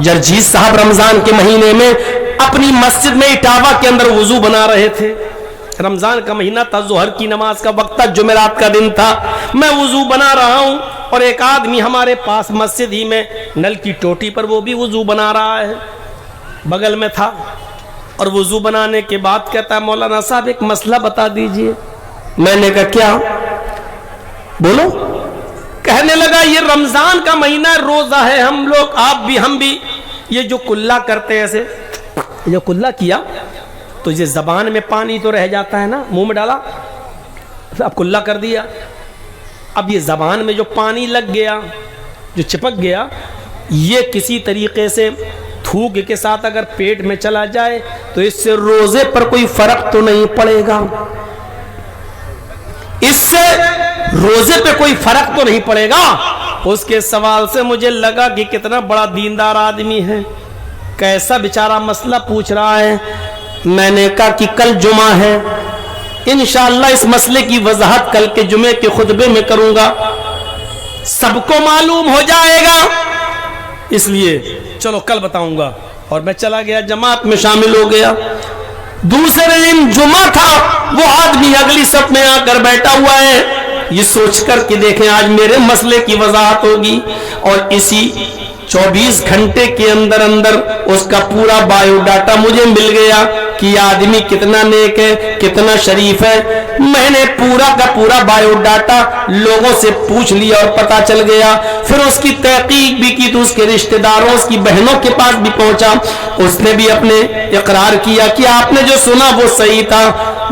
जरजीत साहब रमजान के महीने में अपनी मस्जिद में इटावा के अंदर वुजू बना रहे थे। रमजान का महीना था, जोहर की नमाज का वक्त था, जुमेरात का दिन था। मैं वुजू बना रहा हूं और एक आदमी हमारे पास मस्जिद ही में नल की टोटी पर वो भी वुजू बना रहा है, बगल में था। और वुजू बनाने के बाद कहता है, मौलाना साहब एक मसला बता दीजिए। मैंने कहा क्या? बोलो। कहने लगा, ये रमजान का महीना, रोजा है, हम लोग, आप भी, हम भी, ये जो कुल्ला करते हैं, ऐसे ये कुल्ला किया तो ये जबान में पानी तो रह जाता है ना, मुंह में डाला, अब कुल्ला कर दिया, अब ये जबान में जो पानी लग गया, जो चिपक गया, ये किसी तरीके से थूक के साथ अगर पेट में चला जाए तो इससे रोजे पर कोई फर्क तो नहीं पड़ेगा, इससे रोजे पे कोई फर्क तो नहीं पड़ेगा। उसके सवाल से मुझे लगा कि कितना बड़ा दीनदार आदमी है, कैसा बेचारा मसला पूछ रहा है। मैंने कहा कि कल जुमा है, इंशाअल्लाह इस मसले की वजाहत कल के जुमे के खुतबे में करूंगा, सबको मालूम हो जाएगा, इसलिए चलो कल बताऊंगा। और मैं चला गया, जमात में शामिल हो गया। दूसरे दिन जुमा था, वो आदमी अगली सफ में आकर बैठा हुआ है, ये सोचकर कि देखें आज मेरे मसले की वजाहत होगी। और इसी 24 घंटे के अंदर अंदर उसका पूरा बायोडाटा मुझे मिल गया कि आदमी कितना नेक है, कितना शरीफ है। मैंने पूरा का पूरा बायोडाटा लोगों से पूछ लिया और पता चल गया। फिर उसकी तहकीक भी की तो उसके रिश्तेदारों, उसकी बहनों के पास भी पहुंचा, उसने भी अपने इकरार किया कि आपने जो सुना वो सही था।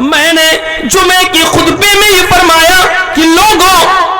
मैंने जुमे की खुतबे में ये फरमाया कि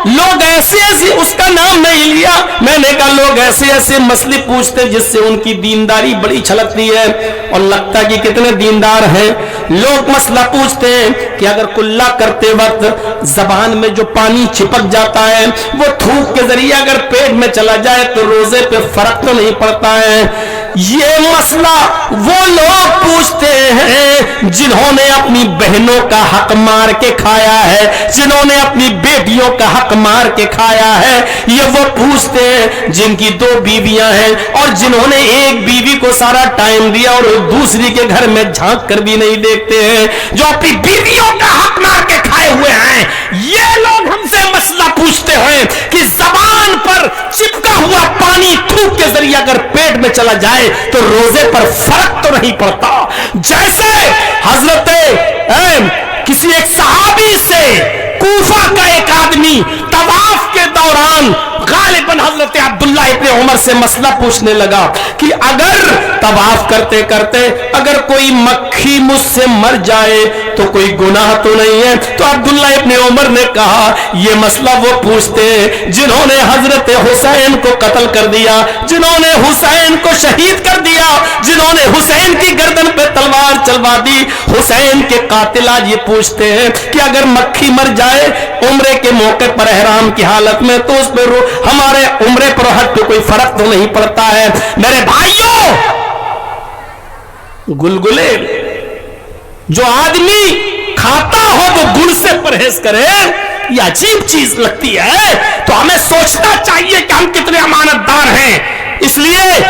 लोग ऐसे ऐसे, उसका नाम नहीं लिया, मैंने कहा लोग ऐसे ऐसे मसले पूछते जिससे उनकी दीनदारी बड़ी छलकती है और लगता कि कितने दीनदार हैं। लोग मसला पूछते हैं कि अगर कुल्ला करते वक्त जबान में जो पानी चिपक जाता है वो थूक के जरिए अगर पेट में चला जाए तो रोजे पे फर्क तो नहीं पड़ता है। ये मसला वो लोग पूछते हैं जिन्होंने अपनी बहनों का हक मार के खाया है, जिन्होंने अपनी बेटियों का हक मार के खाया है। ये वो पूछते हैं जिनकी 2 बीवियां हैं और जिन्होंने एक बीवी को सारा टाइम दिया और दूसरी के घर में झांक कर भी नहीं देखते हैं, जो अपनी बीवियों का हक मार के खाए हुए हैं। ये लोग हमसे मसला पूछते हैं कि जबान पर चिपका हुआ पानी थूक के जरिए अगर पेट में चला जाए तो रोजे पर फर्क तो नहीं पड़ता। जैसे हजरत किसी एक सहाबी से कूफा का एक आदमी तवाफ के दौरान गालिबन हजरत अब्दुल्लाह इब्ने उमर से मसला पूछने लगा कि अगर तवाफ करते करते अगर कोई मक्खी मुझसे मर जाए तो कोई गुनाह तो नहीं है। तो अब्दुल्लाह इब्ने उमर ने कहा यह मसला वो पूछते हैं जिन्होंने हजरत हुसैन को कत्ल कर दिया, जिन्होंने हुसैन को शहीद कर दिया, जिन्होंने हुसैन की गर्दन पे तलवार चलवा दी। हुसैन के कातिल आज ये पूछते हैं कि अगर मक्खी मर जाए उम्रे के मौके पर एहराम की हालत में तो उस पर हमारे उम्रे पर हज पे कोई फर्क तो नहीं पड़ता है। मेरे भाइयों, गुलगुले जो आदमी खाता हो वो गुड़ से परहेज करे, ये अजीब चीज लगती है। तो हमें सोचना चाहिए कि हम कितने अमानतदार हैं। इसलिए